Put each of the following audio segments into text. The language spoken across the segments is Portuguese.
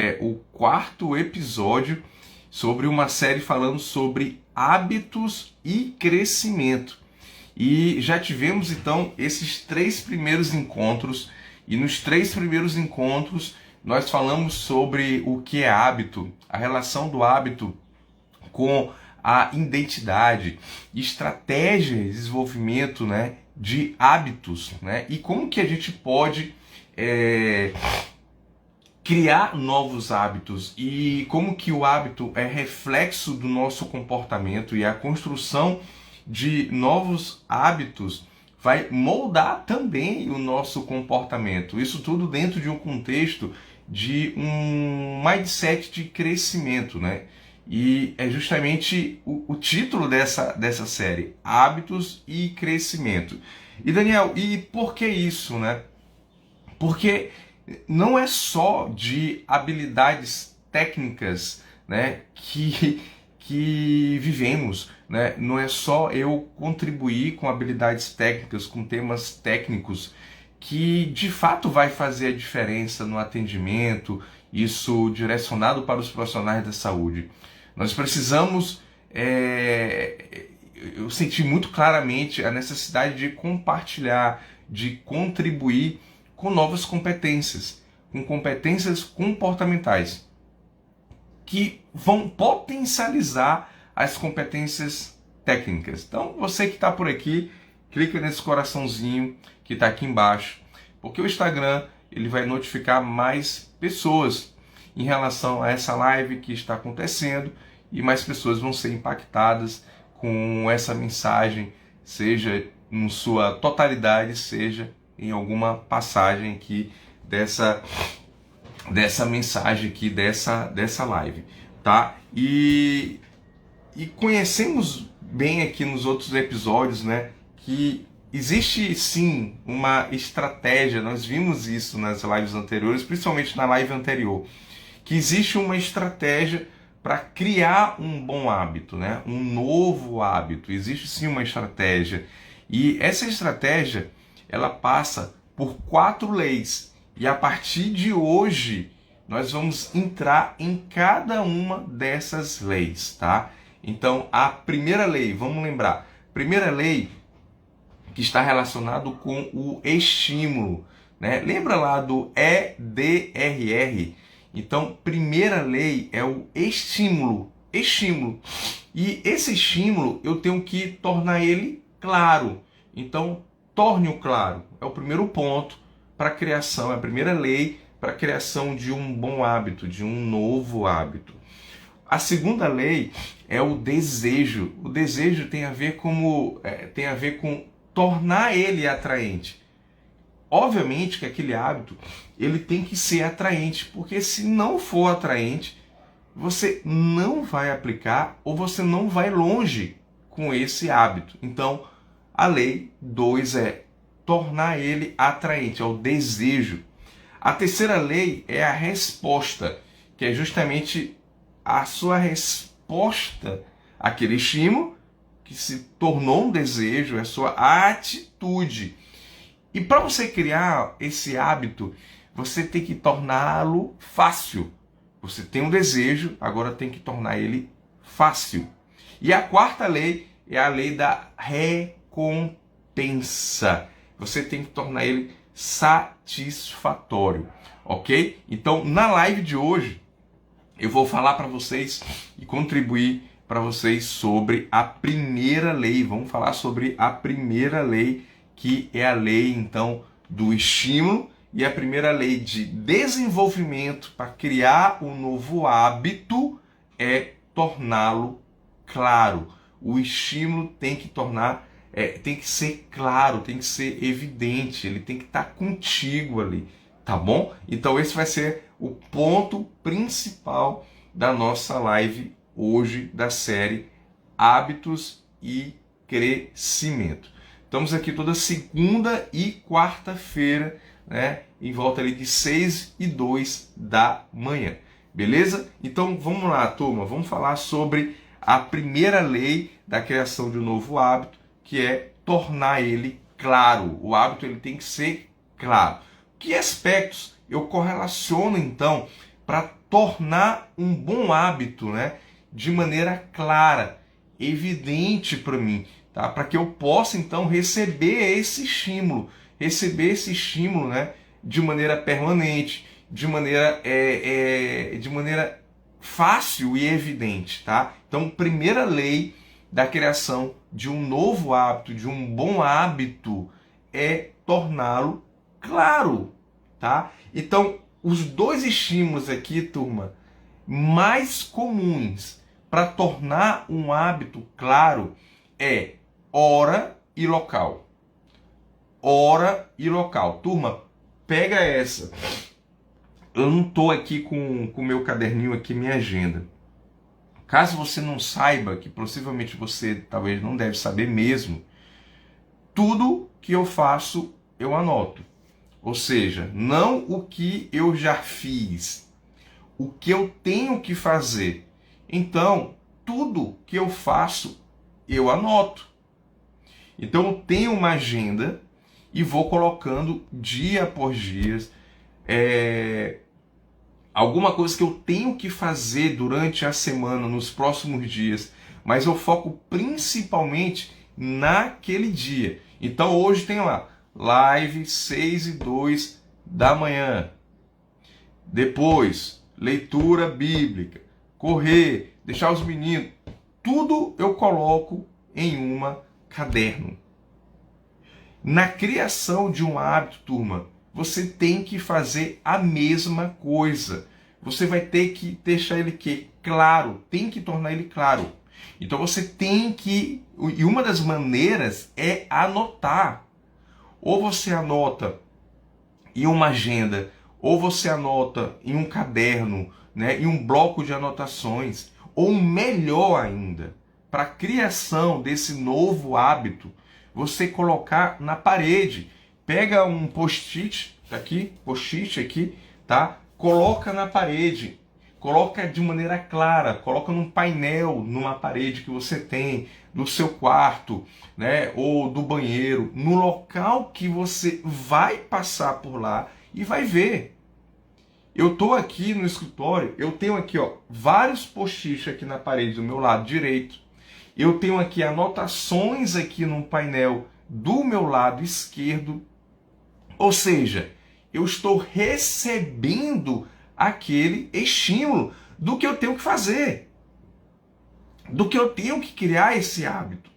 é o quarto episódio sobre uma série falando sobre hábitos e crescimento. E já tivemos então esses 3 primeiros encontros, e nos 3 primeiros encontros nós falamos sobre o que é hábito, a relação do hábito com a identidade, estratégia de desenvolvimento, de hábitos, e como que a gente pode criar novos hábitos e como que o hábito é reflexo do nosso comportamento, e a construção de novos hábitos vai moldar também o nosso comportamento. Isso tudo dentro de um contexto de um mindset de crescimento, E é justamente o título dessa série, Hábitos e Crescimento. E Daniel, e por que isso, Porque não é só de habilidades técnicas, que vivemos, Não é só eu contribuir com habilidades técnicas, com temas técnicos, que de fato vai fazer a diferença no atendimento, isso direcionado para os profissionais da saúde. Nós precisamos, eu senti muito claramente a necessidade de compartilhar, de contribuir com novas competências, com competências comportamentais, que vão potencializar as competências técnicas. Então, você que está por aqui, clica nesse coraçãozinho que está aqui embaixo, porque o Instagram ele vai notificar mais pessoas em relação a essa live que está acontecendo, e mais pessoas vão ser impactadas com essa mensagem, seja em sua totalidade, seja em alguma passagem aqui dessa mensagem aqui, dessa live, tá? E conhecemos bem aqui nos outros episódios, que existe sim uma estratégia, nós vimos isso nas lives anteriores, principalmente na live anterior, que existe uma estratégia para criar um bom hábito, um novo hábito. Existe sim uma estratégia, e essa estratégia ela passa por 4 leis, e a partir de hoje nós vamos entrar em cada uma dessas leis, tá? Então, a primeira lei, vamos lembrar, primeira lei que está relacionado com o estímulo, Lembra lá do EDRR? Então, primeira lei é o estímulo. E esse estímulo eu tenho que tornar ele claro. Então, torne-o claro. É o primeiro ponto para a criação, é a primeira lei para a criação de um bom hábito, de um novo hábito. A segunda lei é o desejo. O desejo tem a ver com tornar ele atraente. Obviamente que aquele hábito ele tem que ser atraente, porque se não for atraente, você não vai aplicar ou você não vai longe com esse hábito. Então, a lei 2 é tornar ele atraente, é o desejo. A terceira lei é a resposta, que é justamente a sua resposta àquele estímulo que se tornou um desejo, é a sua atitude. E para você criar esse hábito, você tem que torná-lo fácil. Você tem um desejo, agora tem que tornar ele fácil. E a quarta lei é a lei da recompensa. Você tem que tornar ele satisfatório, ok? Então, na live de hoje, eu vou falar para vocês e contribuir para vocês sobre a primeira lei. Vamos falar sobre a primeira lei, que é a lei, então, do estímulo, e a primeira lei de desenvolvimento para criar um novo hábito é torná-lo claro. O estímulo tem que tem que ser claro, tem que ser evidente, ele tem que estar contigo ali, tá bom? Então esse vai ser o ponto principal da nossa live hoje da série Hábitos e Crescimento. Estamos aqui toda segunda e quarta-feira, em volta ali de 6:02 da manhã, beleza? Então vamos lá, turma, vamos falar sobre a primeira lei da criação de um novo hábito, que é tornar ele claro. O hábito ele tem que ser claro. Que aspectos eu correlaciono então para tornar um bom hábito, né, de maneira clara, evidente para mim, tá? Para que eu possa então receber esse estímulo, né, de maneira permanente, de maneira fácil e evidente, tá? Então, primeira lei da criação de um novo hábito, de um bom hábito, é torná-lo claro, tá? Então, os dois estímulos aqui, turma, mais comuns para tornar um hábito claro é hora e local. Hora e local. Turma, pega essa. Eu não estou aqui com o meu caderninho aqui, minha agenda. Caso você não saiba, que possivelmente você talvez não deve saber mesmo, tudo que eu faço eu anoto. Ou seja, não o que eu já fiz, o que eu tenho que fazer. Então, tudo que eu faço eu anoto. Então, eu tenho uma agenda e vou colocando dia após dia alguma coisa que eu tenho que fazer durante a semana, nos próximos dias, mas eu foco principalmente naquele dia. Então hoje tem lá, live 6:02 da manhã. Depois, leitura bíblica, correr, deixar os meninos. Tudo eu coloco em uma caderno. Na criação de um hábito, turma, você tem que fazer a mesma coisa. Você vai ter que deixar ele claro, tem que tornar ele claro. Então você tem que, e uma das maneiras é anotar. Ou você anota em uma agenda, ou você anota em um caderno, né, em um bloco de anotações, ou melhor ainda, para a criação desse novo hábito, você colocar na parede. Pega um post-it aqui, tá? Coloca na parede, coloca de maneira clara, coloca num painel, numa parede que você tem, no seu quarto, né? Ou do banheiro, no local que você vai passar por lá e vai ver. Eu tô aqui no escritório, eu tenho aqui, ó, vários post-its aqui na parede do meu lado direito. Eu tenho aqui anotações aqui num painel do meu lado esquerdo. Ou seja, eu estou recebendo aquele estímulo do que eu tenho que fazer, do que eu tenho que criar esse hábito.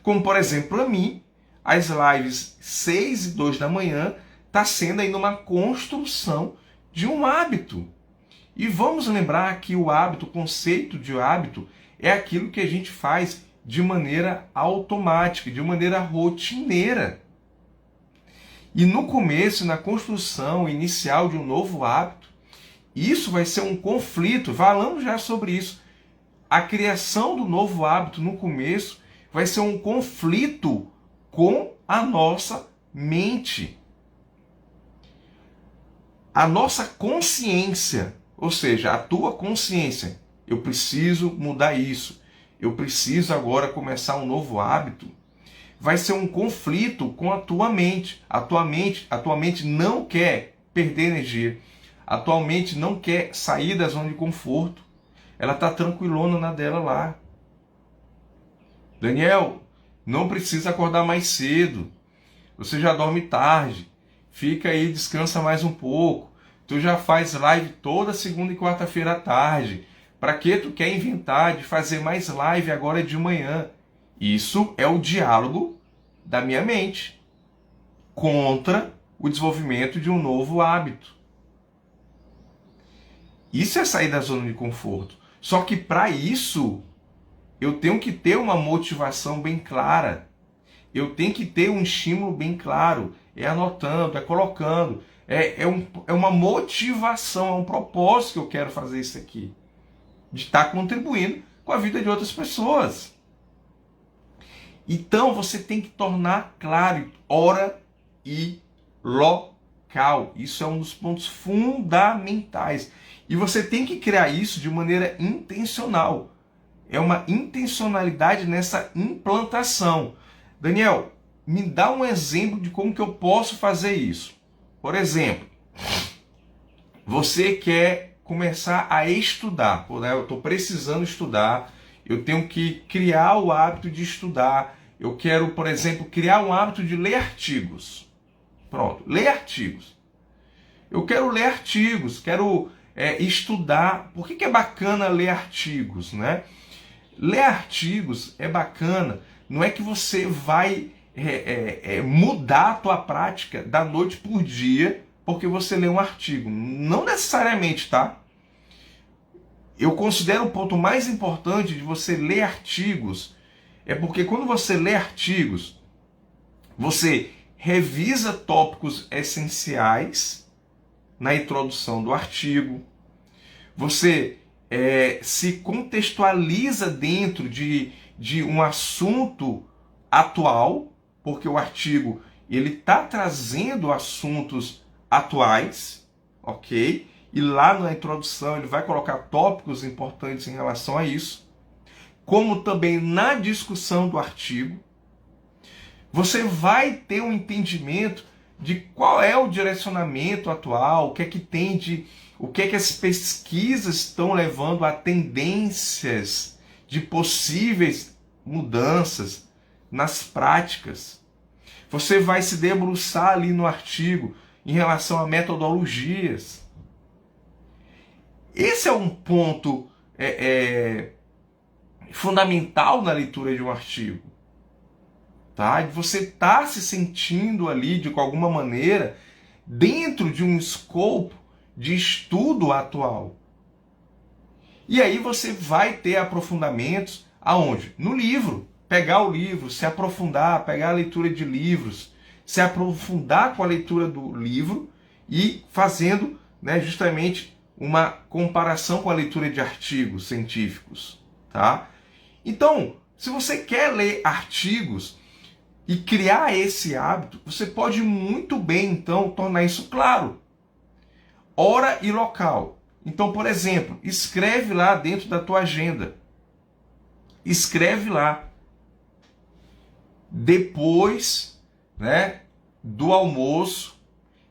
Como, por exemplo, para mim, as lives 6:02 da manhã está sendo ainda uma construção de um hábito. E vamos lembrar que o hábito, o conceito de hábito, é aquilo que a gente faz de maneira automática, de maneira rotineira. E no começo, na construção inicial de um novo hábito, isso vai ser um conflito. Falamos já sobre isso. A criação do novo hábito no começo vai ser um conflito com a nossa mente. A nossa consciência, ou seja, a tua consciência. Eu preciso mudar isso. Eu preciso agora começar um novo hábito. Vai ser um conflito com a tua mente. A tua mente não quer perder energia. A tua mente não quer sair da zona de conforto. Ela está tranquilona na dela lá. Daniel, não precisa acordar mais cedo. Você já dorme tarde. Fica aí, descansa mais um pouco. Tu já faz live toda segunda e quarta-feira à tarde. Para que tu quer inventar de fazer mais live agora de manhã? Isso é o diálogo da minha mente contra o desenvolvimento de um novo hábito. Isso é sair da zona de conforto. Só que para isso, eu tenho que ter uma motivação bem clara. Eu tenho que ter um estímulo bem claro. É anotando, é colocando. É uma motivação, é um propósito que eu quero fazer isso aqui. De estar contribuindo com a vida de outras pessoas. Então você tem que tornar claro hora e local. Isso é um dos pontos fundamentais. E você tem que criar isso de maneira intencional. É uma intencionalidade nessa implantação. Daniel, me dá um exemplo de como que eu posso fazer isso. Por exemplo, você quer começar a estudar. Né? Eu estou precisando estudar, eu tenho que criar o hábito de estudar. Eu quero, por exemplo, criar um hábito de ler artigos. Pronto, ler artigos. Eu quero ler artigos, quero estudar. Por que é bacana ler artigos, né? Ler artigos é bacana, não é que você vai mudar a tua prática da noite por dia porque você lê um artigo. Não necessariamente, tá? Eu considero o ponto mais importante de você ler artigos é porque quando você lê artigos, você revisa tópicos essenciais na introdução do artigo, você se contextualiza dentro de um assunto atual, porque o artigo ele está trazendo assuntos atuais, ok? E lá na introdução ele vai colocar tópicos importantes em relação a isso, como também na discussão do artigo. Você vai ter um entendimento de qual é o direcionamento atual, o que é que tem o que é que as pesquisas estão levando a tendências de possíveis mudanças nas práticas. Você vai se debruçar ali no artigo em relação a metodologias. Esse é um ponto fundamental na leitura de um artigo. Tá? Você está se sentindo ali, de alguma maneira, dentro de um escopo de estudo atual. E aí você vai ter aprofundamentos aonde? No livro. Pegar o livro, se aprofundar, pegar a leitura de livros, se aprofundar com a leitura do livro e fazendo, né, justamente uma comparação com a leitura de artigos científicos. Tá? Então, se você quer ler artigos e criar esse hábito, você pode muito bem, então, tornar isso claro. Hora e local. Então, por exemplo, escreve lá dentro da tua agenda. Escreve lá. Depois, né, do almoço,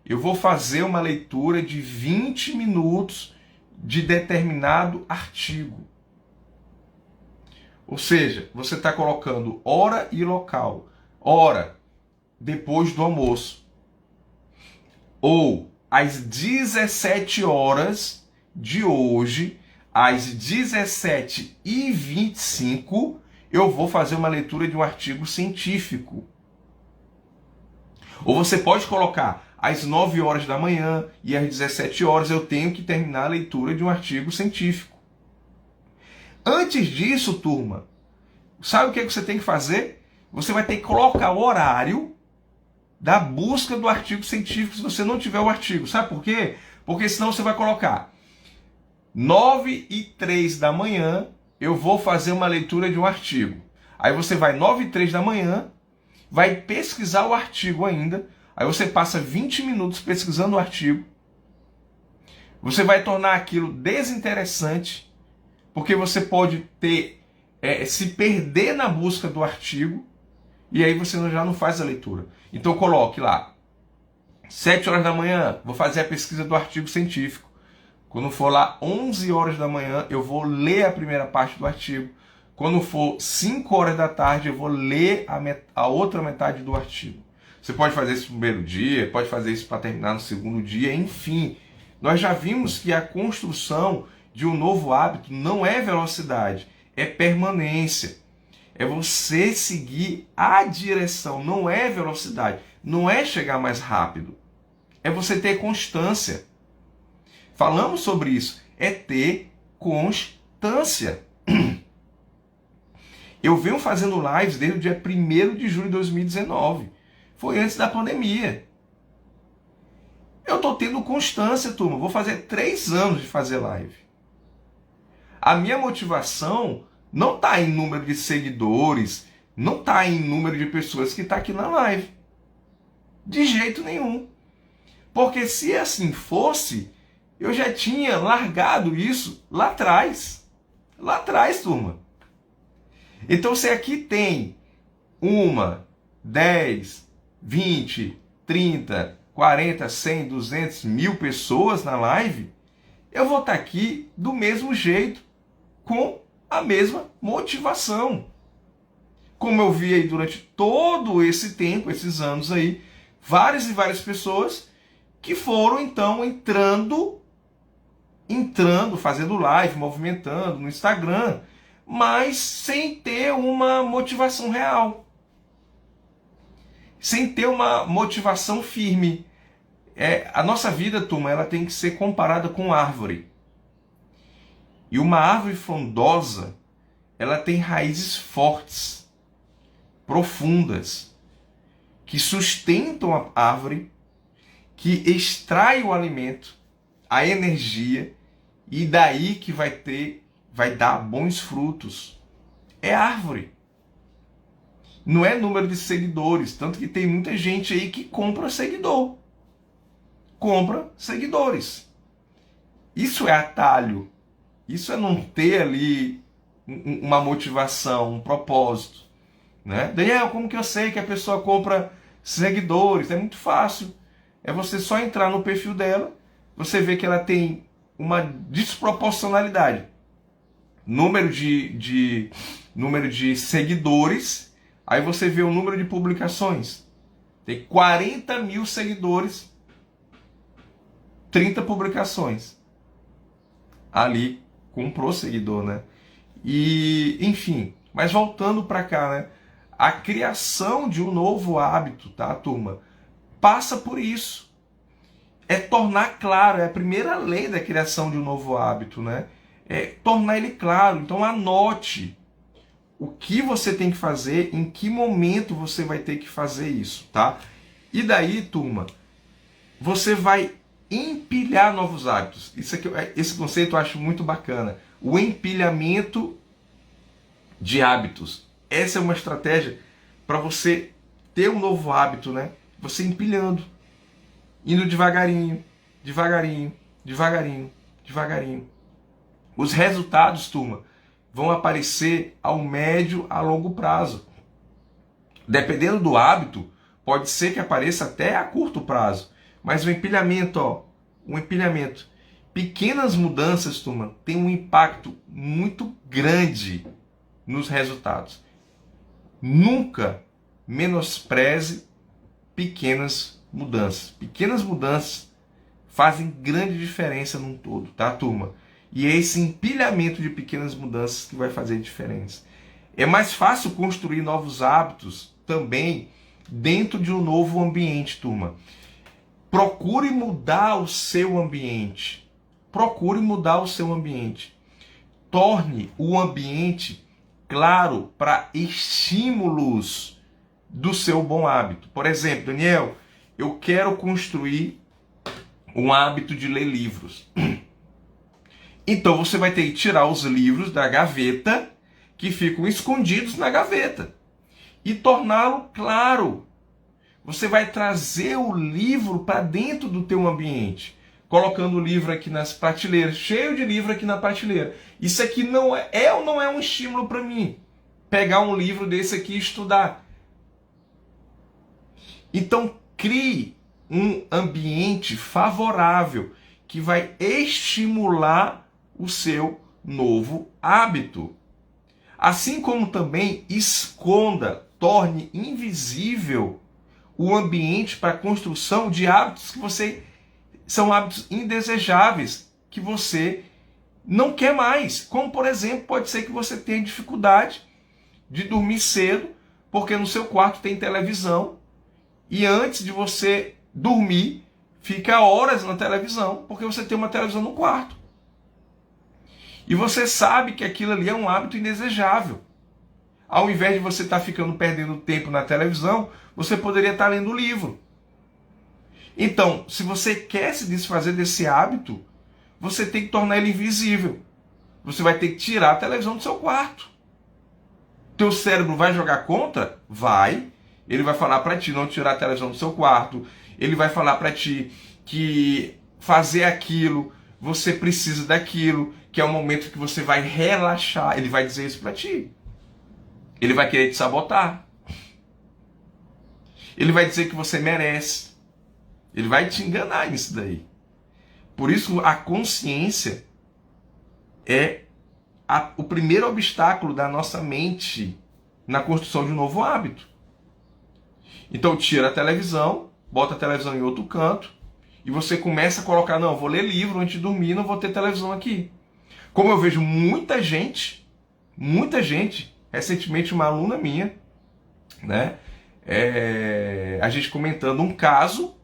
eu vou fazer uma leitura de 20 minutos de determinado artigo. Ou seja, você está colocando hora e local. Hora, depois do almoço. Ou às 17 horas de hoje, às 17h25, eu vou fazer uma leitura de um artigo científico. Ou você pode colocar às 9 horas da manhã e às 17 horas eu tenho que terminar a leitura de um artigo científico. Antes disso, turma, sabe o que você tem que fazer? Você vai ter que colocar o horário da busca do artigo científico se você não tiver o artigo. Sabe por quê? Porque senão você vai colocar 9h03 da manhã eu vou fazer uma leitura de um artigo. Aí você vai 9h03 da manhã, vai pesquisar o artigo ainda, aí você passa 20 minutos pesquisando o artigo, você vai tornar aquilo desinteressante, porque você pode se perder na busca do artigo, e aí você já não faz a leitura. Então coloque lá, 7 horas da manhã, vou fazer a pesquisa do artigo científico. Quando for lá 11 horas da manhã, eu vou ler a primeira parte do artigo. Quando for 5 horas da tarde, eu vou ler a outra metade do artigo. Você pode fazer isso no primeiro dia, pode fazer isso para terminar no segundo dia, enfim. Nós já vimos que a construção de um novo hábito não é velocidade, é permanência. É você seguir a direção, não é velocidade, não é chegar mais rápido. É você ter constância. Falamos sobre isso, é ter constância. Eu venho fazendo lives desde o dia 1º de julho de 2019. Foi antes da pandemia. Eu estou tendo constância, turma. Vou fazer 3 anos de fazer live. A minha motivação não está em número de seguidores, não está em número de pessoas que estão aqui na live. De jeito nenhum. Porque se assim fosse, eu já tinha largado isso lá atrás. Lá atrás, turma. Então, se aqui tem 1, 10, 20, 30, 40, 100, 200, 1000 pessoas na live, eu vou estar aqui do mesmo jeito, com a mesma motivação. Como eu vi aí durante todo esse tempo, esses anos aí, várias e várias pessoas que foram então entrando, fazendo live, movimentando no Instagram, mas sem ter uma motivação real. Sem ter uma motivação firme. A nossa vida, turma, ela tem que ser comparada com árvore. E uma árvore frondosa, ela tem raízes fortes, profundas, que sustentam a árvore, que extrai o alimento, a energia, e daí que vai dar bons frutos. É árvore. Não é número de seguidores, tanto que tem muita gente aí que compra seguidor. Compra seguidores. Isso é atalho. Isso é não ter ali uma motivação, um propósito. Né? Daniel, como que eu sei que a pessoa compra seguidores? É muito fácil. É você só entrar no perfil dela, você vê que ela tem uma desproporcionalidade. Número de seguidores, aí você vê o número de publicações. Tem 40 mil seguidores, 30 publicações. Ali comprou seguidor, né? E, enfim, mas voltando para cá, né? A criação de um novo hábito, tá, turma? Passa por isso. É tornar claro, é a primeira lei da criação de um novo hábito, né? É tornar ele claro. Então anote o que você tem que fazer, em que momento você vai ter que fazer isso, tá? E daí, turma, você vai empilhar novos hábitos. Esse conceito eu acho muito bacana. O empilhamento de hábitos. Essa é uma estratégia para você ter um novo hábito, né? Você empilhando. Indo devagarinho, devagarinho, devagarinho, devagarinho. Os resultados, turma, vão aparecer ao médio, a longo prazo. Dependendo do hábito, pode ser que apareça até a curto prazo. Mas o empilhamento, pequenas mudanças, turma, tem um impacto muito grande nos resultados. Nunca menospreze pequenas mudanças. Pequenas mudanças fazem grande diferença num todo, tá, turma? E é esse empilhamento de pequenas mudanças que vai fazer diferença. É mais fácil construir novos hábitos também dentro de um novo ambiente, turma. Procure mudar o seu ambiente. Procure mudar o seu ambiente. Torne o ambiente claro para estímulos do seu bom hábito. Por exemplo, Daniel, eu quero construir um hábito de ler livros. Então você vai ter que tirar os livros da gaveta que ficam escondidos na gaveta e torná-lo claro. Você vai trazer o livro para dentro do teu ambiente, colocando o livro aqui nas prateleiras, cheio de livro aqui na prateleira. Isso aqui não é ou não é um estímulo para mim? Pegar um livro desse aqui e estudar. Então crie um ambiente favorável que vai estimular o seu novo hábito. Assim como também esconda, torne invisível o ambiente para a construção de hábitos que são hábitos indesejáveis, que você não quer mais. Como, por exemplo, pode ser que você tenha dificuldade de dormir cedo, porque no seu quarto tem televisão, e antes de você dormir, fica horas na televisão, porque você tem uma televisão no quarto. E você sabe que aquilo ali é um hábito indesejável. Ao invés de você estar perdendo tempo na televisão, você poderia estar lendo o livro. Então, se você quer se desfazer desse hábito, você tem que tornar ele invisível. Você vai ter que tirar a televisão do seu quarto. Teu cérebro vai jogar contra? Vai. Ele vai falar para ti não tirar a televisão do seu quarto. Ele vai falar para ti que fazer aquilo, você precisa daquilo, que é o momento que você vai relaxar. Ele vai dizer isso para ti. Ele vai querer te sabotar. Ele vai dizer que você merece. Ele vai te enganar nisso daí. Por isso a consciência é o primeiro obstáculo da nossa mente na construção de um novo hábito. Então tira a televisão, bota a televisão em outro canto e você começa a colocar, não, vou ler livro antes de dormir, não vou ter televisão aqui. Como eu vejo muita gente, recentemente uma aluna minha, né, a gente comentando um caso,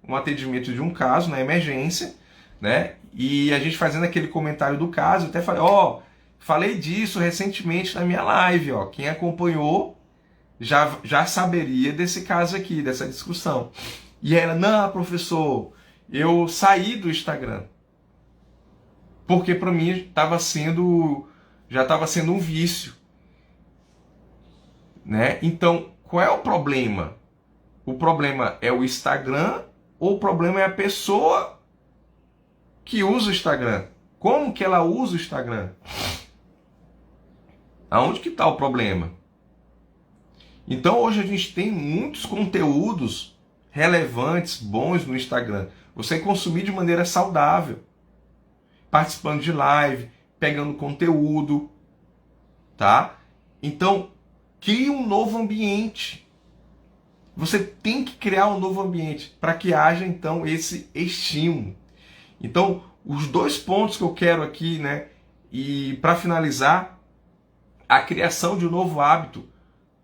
um atendimento de um caso na emergência, né, e a gente fazendo aquele comentário do caso, até falei, falei disso recentemente na minha live, quem acompanhou já saberia desse caso aqui, dessa discussão. E ela, não, professor, eu saí do Instagram, porque para mim já estava sendo um vício, né? Então, qual é o problema? O problema é o Instagram ou o problema é a pessoa que usa o Instagram? Como que ela usa o Instagram? Aonde que está o problema? Então hoje a gente tem muitos conteúdos relevantes, bons no Instagram. Você consumir de maneira saudável, participando de live, pegando conteúdo, tá? Então, crie um novo ambiente. Você tem que criar um novo ambiente para que haja então esse estímulo. Então, os 2 pontos que eu quero aqui, né, e para finalizar, a criação de um novo hábito.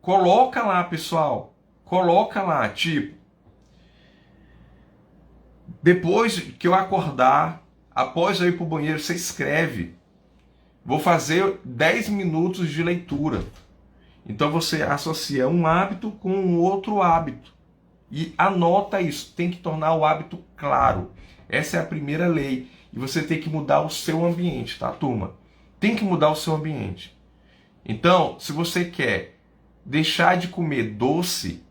Coloca lá, pessoal. Coloca lá, tipo, depois que eu acordar, após eu ir para o banheiro, você escreve. Vou fazer 10 minutos de leitura. Então você associa um hábito com um outro hábito. E anota isso. Tem que tornar o hábito claro. Essa é a primeira lei. E você tem que mudar o seu ambiente, tá, turma? Tem que mudar o seu ambiente. Então, se você quer deixar de comer doce,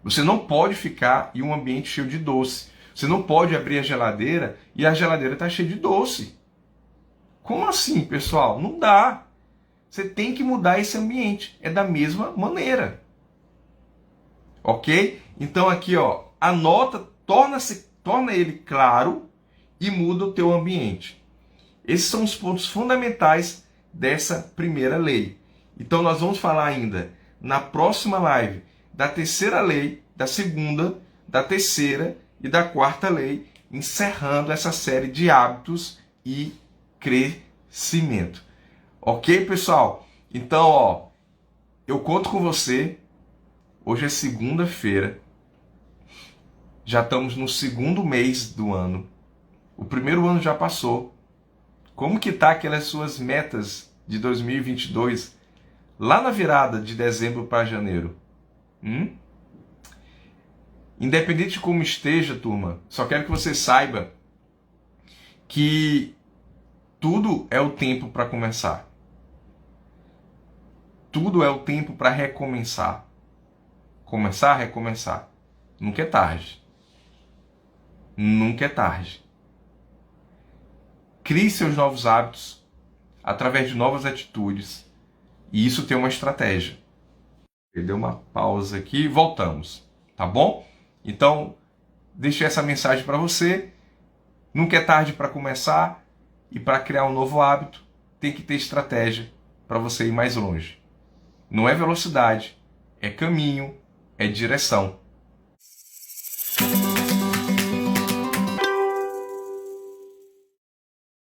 você não pode ficar em um ambiente cheio de doce. Você não pode abrir a geladeira e a geladeira está cheia de doce. Como assim, pessoal? Não dá. Você tem que mudar esse ambiente. É da mesma maneira. Ok? Então aqui, anota, torna ele claro e muda o teu ambiente. Esses são os pontos fundamentais dessa primeira lei. Então nós vamos falar ainda na próxima live da terceira lei, da segunda, da terceira e da quarta lei, encerrando essa série de hábitos e crescimento. Ok, pessoal? Então, eu conto com você. Hoje é segunda-feira. Já estamos no 2º mês do ano. O primeiro ano já passou. Como que tá aquelas suas metas de 2022? Lá na virada de dezembro para janeiro. Independente de como esteja, turma, só quero que você saiba que tudo é o tempo para começar. Tudo é o tempo para recomeçar. Começar, recomeçar. Nunca é tarde. Nunca é tarde. Crie seus novos hábitos através de novas atitudes. E isso tem uma estratégia. Eu dei uma pausa aqui e voltamos. Tá bom? Então, deixei essa mensagem para você. Nunca é tarde para começar. E para criar um novo hábito, tem que ter estratégia para você ir mais longe. Não é velocidade, é caminho, é direção.